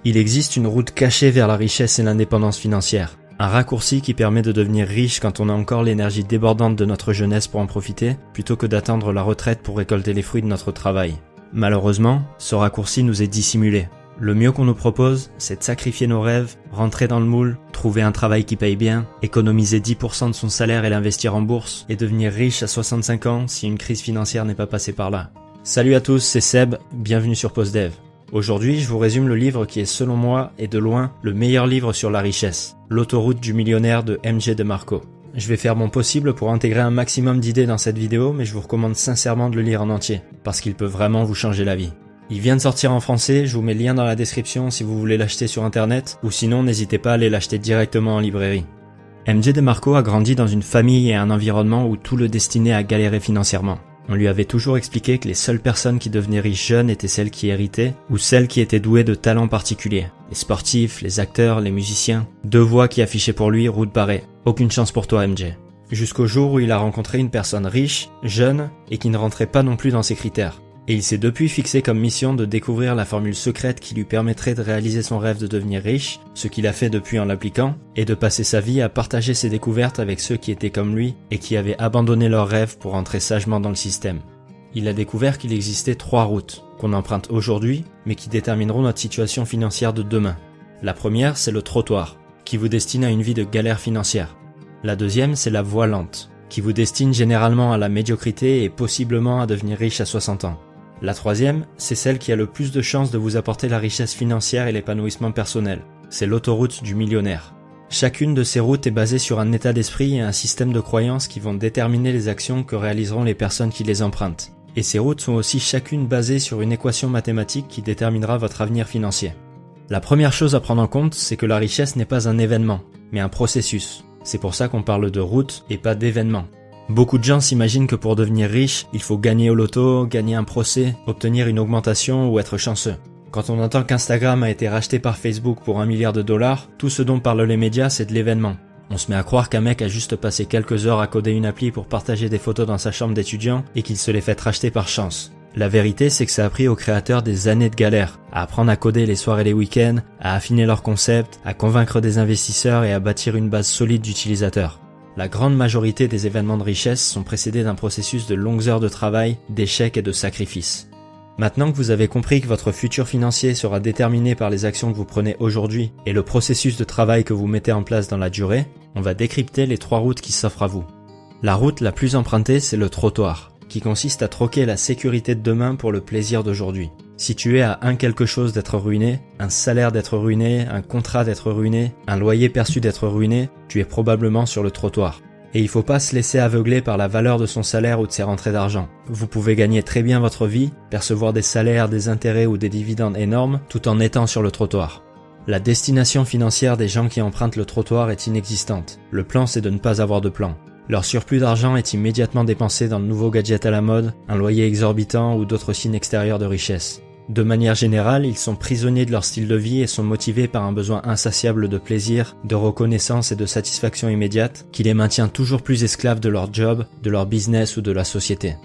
Il existe une route cachée vers la richesse et l'indépendance financière. Un raccourci qui permet de devenir riche quand on a encore l'énergie débordante de notre jeunesse pour en profiter, plutôt que d'attendre la retraite pour récolter les fruits de notre travail. Malheureusement, ce raccourci nous est dissimulé. Le mieux qu'on nous propose, c'est de sacrifier nos rêves, rentrer dans le moule, trouver un travail qui paye bien, économiser 10% de son salaire et l'investir en bourse, et devenir riche à 65 ans si une crise financière n'est pas passée par là. Salut à tous, c'est Seb, bienvenue sur PostDev. Aujourd'hui, je vous résume le livre qui est selon moi et de loin le meilleur livre sur la richesse, L'autoroute du millionnaire de MJ DeMarco. Je vais faire mon possible pour intégrer un maximum d'idées dans cette vidéo, mais je vous recommande sincèrement de le lire en entier, parce qu'il peut vraiment vous changer la vie. Il vient de sortir en français, je vous mets le lien dans la description si vous voulez l'acheter sur internet, ou sinon n'hésitez pas à aller l'acheter directement en librairie. MJ DeMarco a grandi dans une famille et un environnement où tout le destinait à galérer financièrement. On lui avait toujours expliqué que les seules personnes qui devenaient riches jeunes étaient celles qui héritaient ou celles qui étaient douées de talents particuliers. Les sportifs, les acteurs, les musiciens. Deux voix qui affichaient pour lui route barrée. Aucune chance pour toi, MJ. Jusqu'au jour où il a rencontré une personne riche, jeune et qui ne rentrait pas non plus dans ses critères. Et il s'est depuis fixé comme mission de découvrir la formule secrète qui lui permettrait de réaliser son rêve de devenir riche, ce qu'il a fait depuis en l'appliquant, et de passer sa vie à partager ses découvertes avec ceux qui étaient comme lui et qui avaient abandonné leurs rêves pour entrer sagement dans le système. Il a découvert qu'il existait 3 routes, qu'on emprunte aujourd'hui, mais qui détermineront notre situation financière de demain. La première, c'est le trottoir, qui vous destine à une vie de galère financière. La deuxième, c'est la voie lente, qui vous destine généralement à la médiocrité et possiblement à devenir riche à 60 ans. La troisième, c'est celle qui a le plus de chances de vous apporter la richesse financière et l'épanouissement personnel. C'est l'autoroute du millionnaire. Chacune de ces routes est basée sur un état d'esprit et un système de croyances qui vont déterminer les actions que réaliseront les personnes qui les empruntent. Et ces routes sont aussi chacune basées sur une équation mathématique qui déterminera votre avenir financier. La première chose à prendre en compte, c'est que la richesse n'est pas un événement, mais un processus. C'est pour ça qu'on parle de route et pas d'événement. Beaucoup de gens s'imaginent que pour devenir riche, il faut gagner au loto, gagner un procès, obtenir une augmentation ou être chanceux. Quand on entend qu'Instagram a été racheté par Facebook pour $1 milliard, tout ce dont parlent les médias, c'est de l'événement. On se met à croire qu'un mec a juste passé quelques heures à coder une appli pour partager des photos dans sa chambre d'étudiant et qu'il se les fait racheter par chance. La vérité, c'est que ça a pris aux créateurs des années de galère, à apprendre à coder les soirs et les week-ends, à affiner leurs concepts, à convaincre des investisseurs et à bâtir une base solide d'utilisateurs. La grande majorité des événements de richesse sont précédés d'un processus de longues heures de travail, d'échecs et de sacrifices. Maintenant que vous avez compris que votre futur financier sera déterminé par les actions que vous prenez aujourd'hui et le processus de travail que vous mettez en place dans la durée, on va décrypter les 3 routes qui s'offrent à vous. La route la plus empruntée, c'est le trottoir, qui consiste à troquer la sécurité de demain pour le plaisir d'aujourd'hui. Si tu es à un quelque chose d'être ruiné, un salaire d'être ruiné, un contrat d'être ruiné, un loyer perçu d'être ruiné, tu es probablement sur le trottoir. Et il faut pas se laisser aveugler par la valeur de son salaire ou de ses rentrées d'argent. Vous pouvez gagner très bien votre vie, percevoir des salaires, des intérêts ou des dividendes énormes, tout en étant sur le trottoir. La destination financière des gens qui empruntent le trottoir est inexistante. Le plan, c'est de ne pas avoir de plan. Leur surplus d'argent est immédiatement dépensé dans le nouveau gadget à la mode, un loyer exorbitant ou d'autres signes extérieurs de richesse. De manière générale, ils sont prisonniers de leur style de vie et sont motivés par un besoin insatiable de plaisir, de reconnaissance et de satisfaction immédiate qui les maintient toujours plus esclaves de leur job, de leur business ou de la société.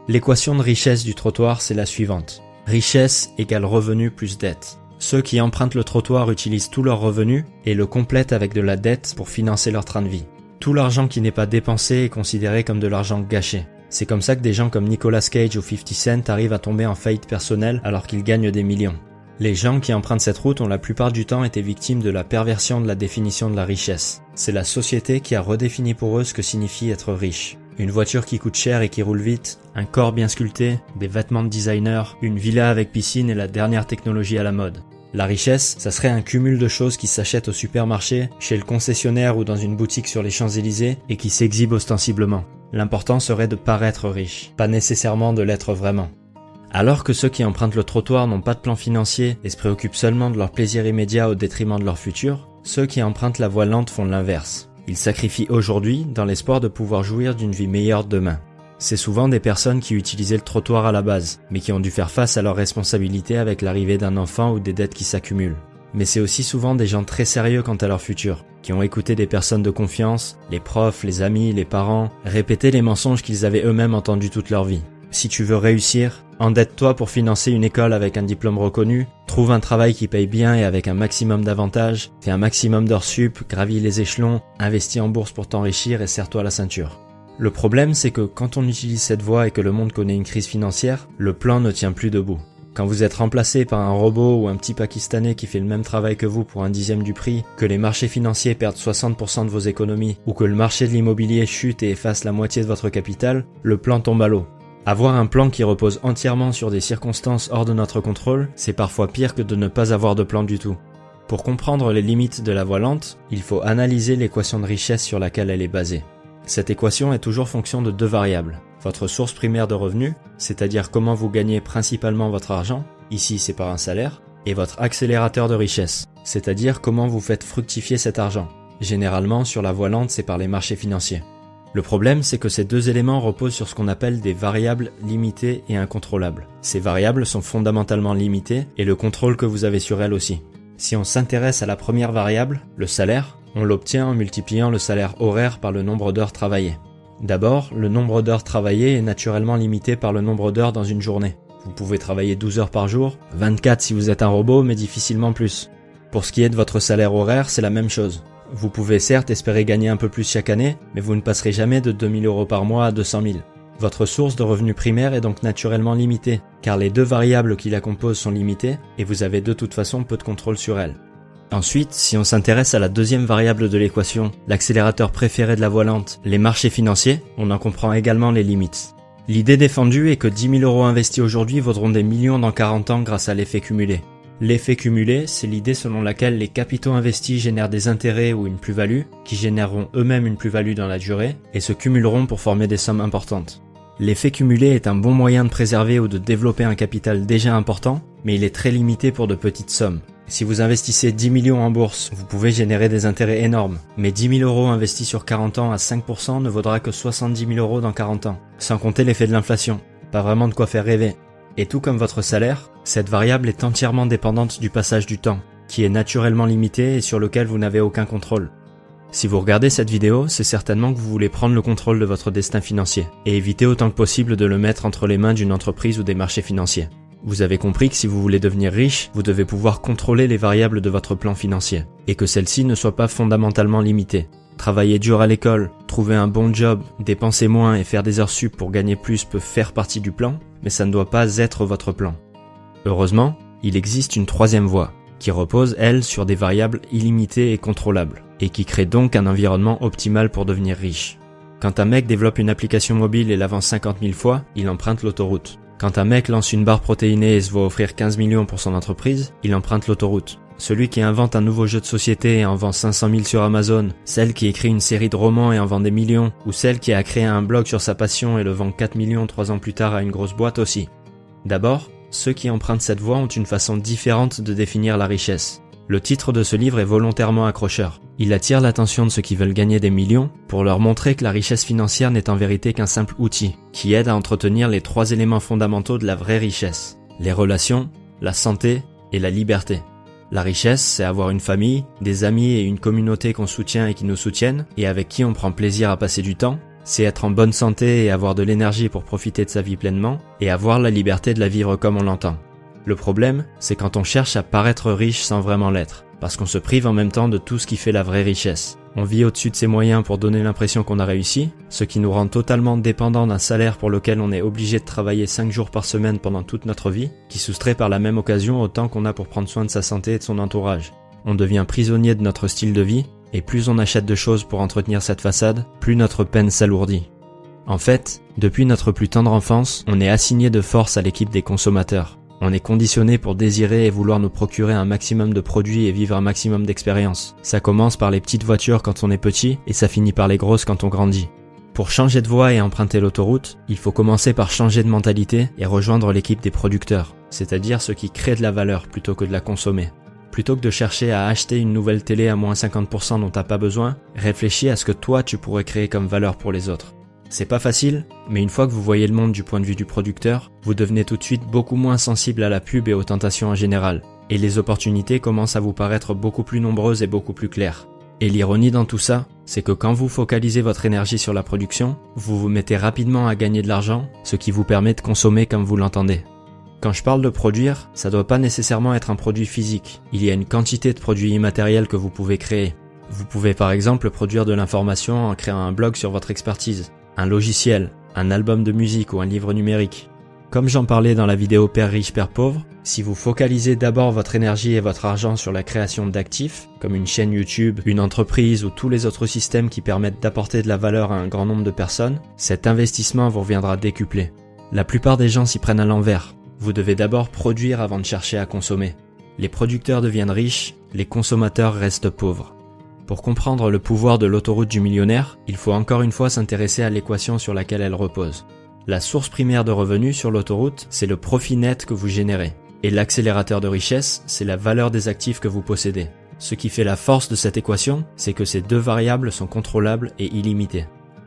L'équation de richesse du trottoir, c'est la suivante. Richesse égale revenu plus dette. Ceux qui empruntent le trottoir utilisent tout leur revenu et le complètent avec de la dette pour financer leur train de vie. Tout l'argent qui n'est pas dépensé est considéré comme de l'argent gâché. C'est comme ça que des gens comme Nicolas Cage ou 50 Cent arrivent à tomber en faillite personnelle alors qu'ils gagnent des millions. Les gens qui empruntent cette route ont la plupart du temps été victimes de la perversion de la définition de la richesse. C'est la société qui a redéfini pour eux ce que signifie être riche. Une voiture qui coûte cher et qui roule vite, un corps bien sculpté, des vêtements de designer, une villa avec piscine et la dernière technologie à la mode. La richesse, ça serait un cumul de choses qui s'achètent au supermarché, chez le concessionnaire ou dans une boutique sur les Champs-Élysées et qui s'exhibent ostensiblement. L'important serait de paraître riche, pas nécessairement de l'être vraiment. Alors que ceux qui empruntent le trottoir n'ont pas de plan financier et se préoccupent seulement de leur plaisir immédiat au détriment de leur futur, ceux qui empruntent la voie lente font l'inverse. Ils sacrifient aujourd'hui dans l'espoir de pouvoir jouir d'une vie meilleure demain. C'est souvent des personnes qui utilisaient le trottoir à la base, mais qui ont dû faire face à leurs responsabilités avec l'arrivée d'un enfant ou des dettes qui s'accumulent. Mais c'est aussi souvent des gens très sérieux quant à leur futur, qui ont écouté des personnes de confiance, les profs, les amis, les parents, répéter les mensonges qu'ils avaient eux-mêmes entendus toute leur vie. Si tu veux réussir, endette-toi pour financer une école avec un diplôme reconnu, trouve un travail qui paye bien et avec un maximum d'avantages, fais un maximum d'heures sup, gravis les échelons, investis en bourse pour t'enrichir et serre-toi la ceinture. Le problème, c'est que quand on utilise cette voie et que le monde connaît une crise financière, le plan ne tient plus debout. Quand vous êtes remplacé par un robot ou un petit Pakistanais qui fait le même travail que vous pour un dixième du prix, que les marchés financiers perdent 60% de vos économies, ou que le marché de l'immobilier chute et efface la moitié de votre capital, le plan tombe à l'eau. Avoir un plan qui repose entièrement sur des circonstances hors de notre contrôle, c'est parfois pire que de ne pas avoir de plan du tout. Pour comprendre les limites de la voie lente, il faut analyser l'équation de richesse sur laquelle elle est basée. Cette équation est toujours fonction de deux variables. Votre source primaire de revenus, c'est-à-dire comment vous gagnez principalement votre argent, ici c'est par un salaire, et votre accélérateur de richesse, c'est-à-dire comment vous faites fructifier cet argent. Généralement, sur la voie lente, c'est par les marchés financiers. Le problème, c'est que ces deux éléments reposent sur ce qu'on appelle des variables limitées et incontrôlables. Ces variables sont fondamentalement limitées et le contrôle que vous avez sur elles aussi. Si on s'intéresse à la première variable, le salaire, on l'obtient en multipliant le salaire horaire par le nombre d'heures travaillées. D'abord, le nombre d'heures travaillées est naturellement limité par le nombre d'heures dans une journée. Vous pouvez travailler 12 heures par jour, 24 si vous êtes un robot, mais difficilement plus. Pour ce qui est de votre salaire horaire, c'est la même chose. Vous pouvez certes espérer gagner un peu plus chaque année, mais vous ne passerez jamais de 2 000 € par mois à 200 000. Votre source de revenus primaire est donc naturellement limitée, car les deux variables qui la composent sont limitées, et vous avez de toute façon peu de contrôle sur elles. Ensuite, si on s'intéresse à la deuxième variable de l'équation, l'accélérateur préféré de la voie lente, les marchés financiers, on en comprend également les limites. L'idée défendue est que 10 000 € investis aujourd'hui vaudront des millions dans 40 ans grâce à l'effet cumulé. L'effet cumulé, c'est l'idée selon laquelle les capitaux investis génèrent des intérêts ou une plus-value, qui généreront eux-mêmes une plus-value dans la durée, et se cumuleront pour former des sommes importantes. L'effet cumulé est un bon moyen de préserver ou de développer un capital déjà important, mais il est très limité pour de petites sommes. Si vous investissez 10 millions en bourse, vous pouvez générer des intérêts énormes, mais 10 000 € investis sur 40 ans à 5% ne vaudra que 70 000 € dans 40 ans, sans compter l'effet de l'inflation. Pas vraiment de quoi faire rêver. Et tout comme votre salaire, cette variable est entièrement dépendante du passage du temps, qui est naturellement limité et sur lequel vous n'avez aucun contrôle. Si vous regardez cette vidéo, c'est certainement que vous voulez prendre le contrôle de votre destin financier, et éviter autant que possible de le mettre entre les mains d'une entreprise ou des marchés financiers. Vous avez compris que si vous voulez devenir riche, vous devez pouvoir contrôler les variables de votre plan financier, et que celles-ci ne soient pas fondamentalement limitées. Travailler dur à l'école, trouver un bon job, dépenser moins et faire des heures sup pour gagner plus peut faire partie du plan, mais ça ne doit pas être votre plan. Heureusement, il existe une troisième voie, qui repose, elle, sur des variables illimitées et contrôlables, et qui crée donc un environnement optimal pour devenir riche. Quand un mec développe une application mobile et la vend 50 000 fois, il emprunte l'autoroute. Quand un mec lance une barre protéinée et se voit offrir 15 millions pour son entreprise, il emprunte l'autoroute. Celui qui invente un nouveau jeu de société et en vend 500 000 sur Amazon, celle qui écrit une série de romans et en vend des millions, ou celle qui a créé un blog sur sa passion et le vend 4 millions 3 ans plus tard à une grosse boîte aussi. D'abord, ceux qui empruntent cette voie ont une façon différente de définir la richesse. Le titre de ce livre est volontairement accrocheur. Il attire l'attention de ceux qui veulent gagner des millions pour leur montrer que la richesse financière n'est en vérité qu'un simple outil qui aide à entretenir les trois éléments fondamentaux de la vraie richesse: les relations, la santé et la liberté. La richesse, c'est avoir une famille, des amis et une communauté qu'on soutient et qui nous soutiennent et avec qui on prend plaisir à passer du temps. C'est être en bonne santé et avoir de l'énergie pour profiter de sa vie pleinement et avoir la liberté de la vivre comme on l'entend. Le problème, c'est quand on cherche à paraître riche sans vraiment l'être, parce qu'on se prive en même temps de tout ce qui fait la vraie richesse. On vit au-dessus de ses moyens pour donner l'impression qu'on a réussi, ce qui nous rend totalement dépendants d'un salaire pour lequel on est obligé de travailler 5 jours par semaine pendant toute notre vie, qui soustrait par la même occasion autant qu'on a pour prendre soin de sa santé et de son entourage. On devient prisonnier de notre style de vie, et plus on achète de choses pour entretenir cette façade, plus notre peine s'alourdit. En fait, depuis notre plus tendre enfance, on est assigné de force à l'équipe des consommateurs. On est conditionné pour désirer et vouloir nous procurer un maximum de produits et vivre un maximum d'expériences. Ça commence par les petites voitures quand on est petit et ça finit par les grosses quand on grandit. Pour changer de voie et emprunter l'autoroute, il faut commencer par changer de mentalité et rejoindre l'équipe des producteurs, c'est-à-dire ceux qui créent de la valeur plutôt que de la consommer. Plutôt que de chercher à acheter une nouvelle télé à moins 50% dont t'as pas besoin, réfléchis à ce que toi tu pourrais créer comme valeur pour les autres. C'est pas facile, mais une fois que vous voyez le monde du point de vue du producteur, vous devenez tout de suite beaucoup moins sensible à la pub et aux tentations en général, et les opportunités commencent à vous paraître beaucoup plus nombreuses et beaucoup plus claires. Et l'ironie dans tout ça, c'est que quand vous focalisez votre énergie sur la production, vous vous mettez rapidement à gagner de l'argent, ce qui vous permet de consommer comme vous l'entendez. Quand je parle de produire, ça doit pas nécessairement être un produit physique. Il y a une quantité de produits immatériels que vous pouvez créer. Vous pouvez par exemple produire de l'information en créant un blog sur votre expertise, un logiciel, un album de musique ou un livre numérique. Comme j'en parlais dans la vidéo Père riche, Père pauvre, si vous focalisez d'abord votre énergie et votre argent sur la création d'actifs, comme une chaîne YouTube, une entreprise ou tous les autres systèmes qui permettent d'apporter de la valeur à un grand nombre de personnes, cet investissement vous reviendra décuplé. La plupart des gens s'y prennent à l'envers. Vous devez d'abord produire avant de chercher à consommer. Les producteurs deviennent riches, les consommateurs restent pauvres. Pour comprendre le pouvoir de l'autoroute du millionnaire, il faut encore une fois s'intéresser à l'équation sur laquelle elle repose. La source primaire de revenus sur l'autoroute, c'est le profit net que vous générez. Et l'accélérateur de richesse, c'est la valeur des actifs que vous possédez. Ce qui fait la force de cette équation, c'est que ces deux variables sont contrôlables et illimitées.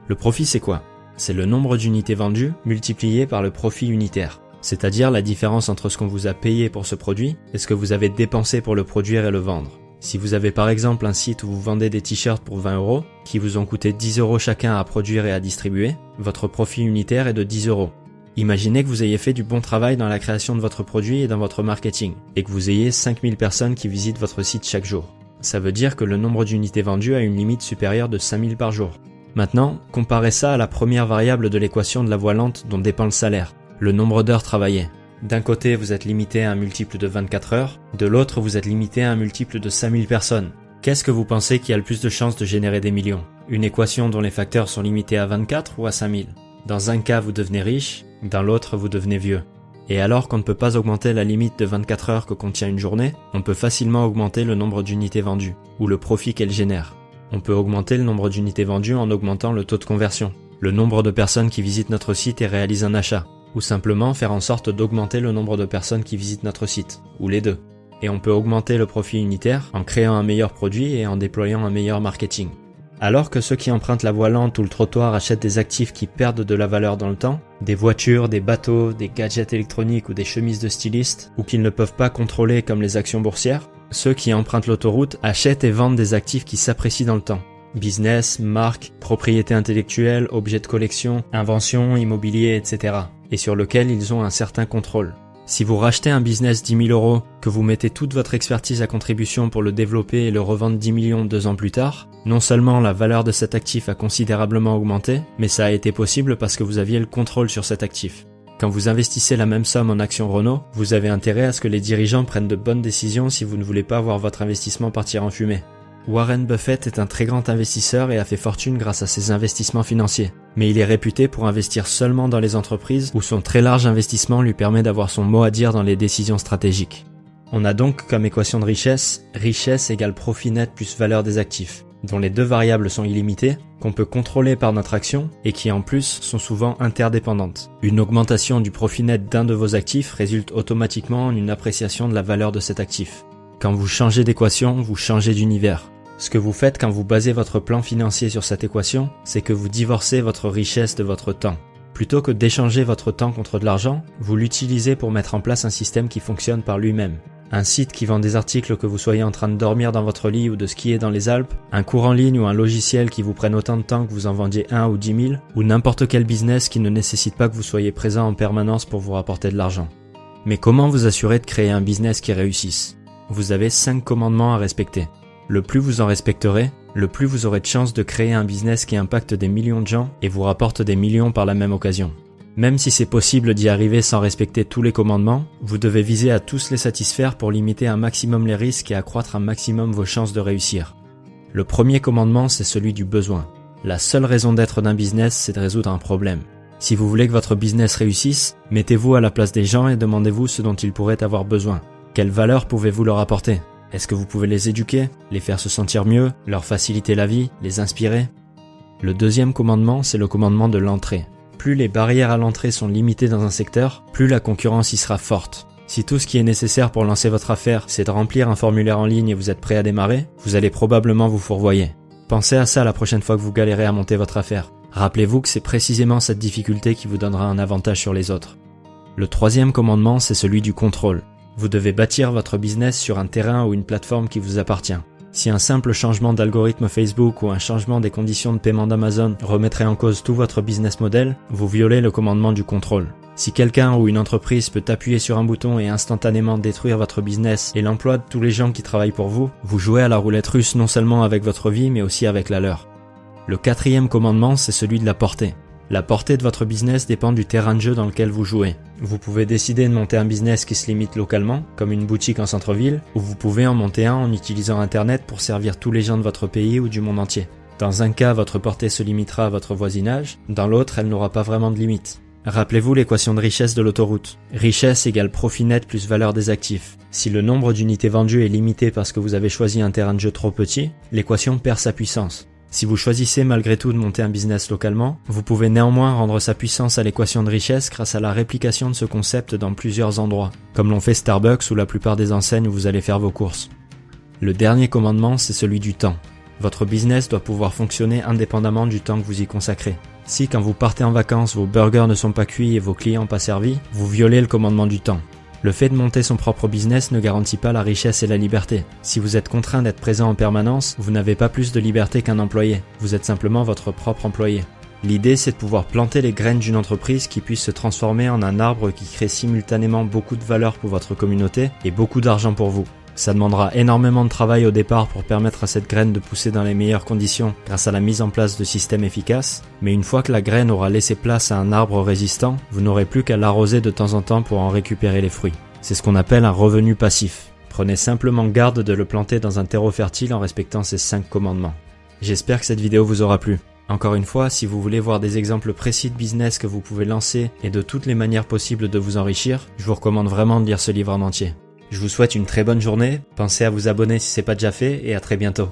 Le profit, c'est quoi? C'est le nombre d'unités vendues multiplié par le profit unitaire. C'est-à-dire la différence entre ce qu'on vous a payé pour ce produit et ce que vous avez dépensé pour le produire et le vendre. Si vous avez par exemple un site où vous vendez des t-shirts pour 20 €, qui vous ont coûté 10 € chacun à produire et à distribuer, votre profit unitaire est de 10 €. Imaginez que vous ayez fait du bon travail dans la création de votre produit et dans votre marketing, et que vous ayez 5000 personnes qui visitent votre site chaque jour. Ça veut dire que le nombre d'unités vendues a une limite supérieure de 5000 par jour. Maintenant, comparez ça à la première variable de l'équation de la voie lente dont dépend le salaire, le nombre d'heures travaillées. D'un côté, vous êtes limité à un multiple de 24 heures, de l'autre, vous êtes limité à un multiple de 5000 personnes. Qu'est-ce que vous pensez qui a le plus de chances de générer des millions? Une équation dont les facteurs sont limités à 24 ou à 5000? Dans un cas, vous devenez riche, dans l'autre, vous devenez vieux. Et alors qu'on ne peut pas augmenter la limite de 24 heures que contient une journée, on peut facilement augmenter le nombre d'unités vendues, ou le profit qu'elle génère. On peut augmenter le nombre d'unités vendues en augmentant le taux de conversion, le nombre de personnes qui visitent notre site et réalisent un achat, ou simplement faire en sorte d'augmenter le nombre de personnes qui visitent notre site, ou les deux. Et on peut augmenter le profit unitaire en créant un meilleur produit et en déployant un meilleur marketing. Alors que ceux qui empruntent la voie lente ou le trottoir achètent des actifs qui perdent de la valeur dans le temps, des voitures, des bateaux, des gadgets électroniques ou des chemises de stylistes, ou qu'ils ne peuvent pas contrôler comme les actions boursières, ceux qui empruntent l'autoroute achètent et vendent des actifs qui s'apprécient dans le temps. Business, marque, propriété intellectuelle, objets de collection, inventions, immobilier, etc. et sur lequel ils ont un certain contrôle. Si vous rachetez un business 10 000 €, que vous mettez toute votre expertise à contribution pour le développer et le revendre 10 millions 2 ans plus tard, non seulement la valeur de cet actif a considérablement augmenté, mais ça a été possible parce que vous aviez le contrôle sur cet actif. Quand vous investissez la même somme en actions Renault, vous avez intérêt à ce que les dirigeants prennent de bonnes décisions si vous ne voulez pas voir votre investissement partir en fumée. Warren Buffett est un très grand investisseur et a fait fortune grâce à ses investissements financiers. Mais il est réputé pour investir seulement dans les entreprises où son très large investissement lui permet d'avoir son mot à dire dans les décisions stratégiques. On a donc comme équation de richesse, richesse égale profit net plus valeur des actifs, dont les deux variables sont illimitées, qu'on peut contrôler par notre action et qui en plus sont souvent interdépendantes. Une augmentation du profit net d'un de vos actifs résulte automatiquement en une appréciation de la valeur de cet actif. Quand vous changez d'équation, vous changez d'univers. Ce que vous faites quand vous basez votre plan financier sur cette équation, c'est que vous divorcez votre richesse de votre temps. Plutôt que d'échanger votre temps contre de l'argent, vous l'utilisez pour mettre en place un système qui fonctionne par lui-même. Un site qui vend des articles que vous soyez en train de dormir dans votre lit ou de skier dans les Alpes, un cours en ligne ou un logiciel qui vous prenne autant de temps que vous en vendiez 1 ou 10 000, ou n'importe quel business qui ne nécessite pas que vous soyez présent en permanence pour vous rapporter de l'argent. Mais comment vous assurer de créer un business qui réussisse? Vous avez 5 commandements à respecter. Le plus vous en respecterez, le plus vous aurez de chances de créer un business qui impacte des millions de gens et vous rapporte des millions par la même occasion. Même si c'est possible d'y arriver sans respecter tous les commandements, vous devez viser à tous les satisfaire pour limiter un maximum les risques et accroître un maximum vos chances de réussir. Le premier commandement, c'est celui du besoin. La seule raison d'être d'un business, c'est de résoudre un problème. Si vous voulez que votre business réussisse, mettez-vous à la place des gens et demandez-vous ce dont ils pourraient avoir besoin. Quelle valeur pouvez-vous leur apporter ? Est-ce que vous pouvez les éduquer, les faire se sentir mieux, leur faciliter la vie, les inspirer? Le deuxième commandement, c'est le commandement de l'entrée. Plus les barrières à l'entrée sont limitées dans un secteur, plus la concurrence y sera forte. Si tout ce qui est nécessaire pour lancer votre affaire, c'est de remplir un formulaire en ligne et vous êtes prêt à démarrer, vous allez probablement vous fourvoyer. Pensez à ça la prochaine fois que vous galérez à monter votre affaire. Rappelez-vous que c'est précisément cette difficulté qui vous donnera un avantage sur les autres. Le troisième commandement, c'est celui du contrôle. Vous devez bâtir votre business sur un terrain ou une plateforme qui vous appartient. Si un simple changement d'algorithme Facebook ou un changement des conditions de paiement d'Amazon remettrait en cause tout votre business model, vous violez le commandement du contrôle. Si quelqu'un ou une entreprise peut appuyer sur un bouton et instantanément détruire votre business et l'emploi de tous les gens qui travaillent pour vous, vous jouez à la roulette russe non seulement avec votre vie mais aussi avec la leur. Le quatrième commandement, c'est celui de la portée. La portée de votre business dépend du terrain de jeu dans lequel vous jouez. Vous pouvez décider de monter un business qui se limite localement, comme une boutique en centre-ville, ou vous pouvez en monter un en utilisant Internet pour servir tous les gens de votre pays ou du monde entier. Dans un cas, votre portée se limitera à votre voisinage, dans l'autre, elle n'aura pas vraiment de limite. Rappelez-vous l'équation de richesse de l'autoroute. Richesse égale profit net plus valeur des actifs. Si le nombre d'unités vendues est limité parce que vous avez choisi un terrain de jeu trop petit, l'équation perd sa puissance. Si vous choisissez malgré tout de monter un business localement, vous pouvez néanmoins rendre sa puissance à l'équation de richesse grâce à la réplication de ce concept dans plusieurs endroits, comme l'ont fait Starbucks ou la plupart des enseignes où vous allez faire vos courses. Le dernier commandement, c'est celui du temps. Votre business doit pouvoir fonctionner indépendamment du temps que vous y consacrez. Si quand vous partez en vacances, vos burgers ne sont pas cuits et vos clients pas servis, vous violez le commandement du temps. Le fait de monter son propre business ne garantit pas la richesse et la liberté. Si vous êtes contraint d'être présent en permanence, vous n'avez pas plus de liberté qu'un employé. Vous êtes simplement votre propre employé. L'idée, c'est de pouvoir planter les graines d'une entreprise qui puisse se transformer en un arbre qui crée simultanément beaucoup de valeur pour votre communauté et beaucoup d'argent pour vous. Ça demandera énormément de travail au départ pour permettre à cette graine de pousser dans les meilleures conditions grâce à la mise en place de systèmes efficaces, mais une fois que la graine aura laissé place à un arbre résistant, vous n'aurez plus qu'à l'arroser de temps en temps pour en récupérer les fruits. C'est ce qu'on appelle un revenu passif. Prenez simplement garde de le planter dans un terreau fertile en respectant ces 5 commandements. J'espère que cette vidéo vous aura plu. Encore une fois, si vous voulez voir des exemples précis de business que vous pouvez lancer et de toutes les manières possibles de vous enrichir, je vous recommande vraiment de lire ce livre en entier. Je vous souhaite une très bonne journée, pensez à vous abonner si ce n'est pas déjà fait et à très bientôt.